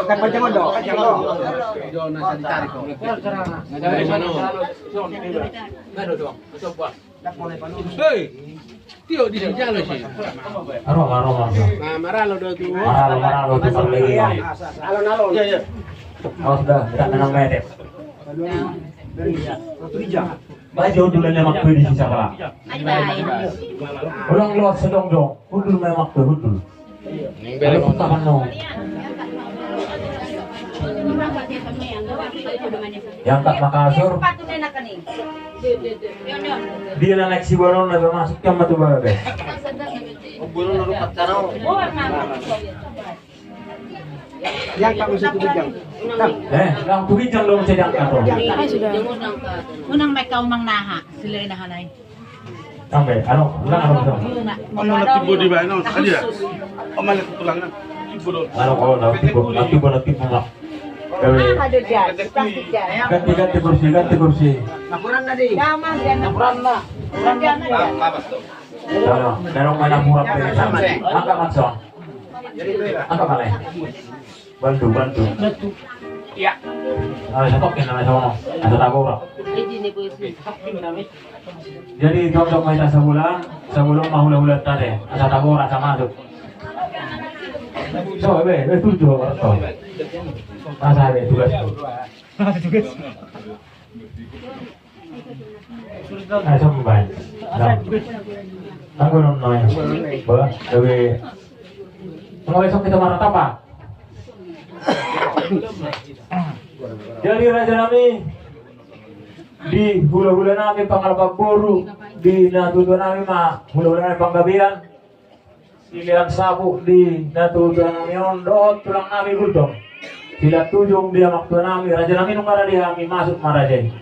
kan macam odo. Hei, tio di jalan sih. Aroma. Nah, maralo do tu. Maralo tu perlegi. Alon-alon. Iya. Awas dah, tidak menang medep. Baju dulu lemak tu di sisa kala. Ulang luar sedong dong. Hudul lemak tu hudul. Belum tahan dong. Yang tak makasur. Dia naik si boron lagi masuk yang matu babe. Boron rupat karau. Yang tak usah tubijang. Lang tubijang dong sedang kato. Ay, sudah. Unang may kaumang naha. Sila yung nahanay. Sampai, ano dong? Tibo di ba? Ano? Ano ya? Malat tulang na. Tibo do. Ano ko, nagtibo lang. Ganti kursi. Laporan na di. Merong mana murah sama. Angkat mansong. Angkat malay. Bantu. Iya. Satokin na sama. Ada tagora. Jadi dok may sebelum mahula-hula tadi. Ada tagora sama masuk. So, tujuh. Masa tugas. Sambay. Aku noy. Besok kita marah apa? Jadi raja kami di hula-hula namin pangalabag buru, di natutuwa namin hula-hula namin panggabihan, silihan sabuk di natutuwa namin yun, doon tulang namin gultong. Sila tujong dia maktuwa namin, raja namin nung maradi kami masuk maradi.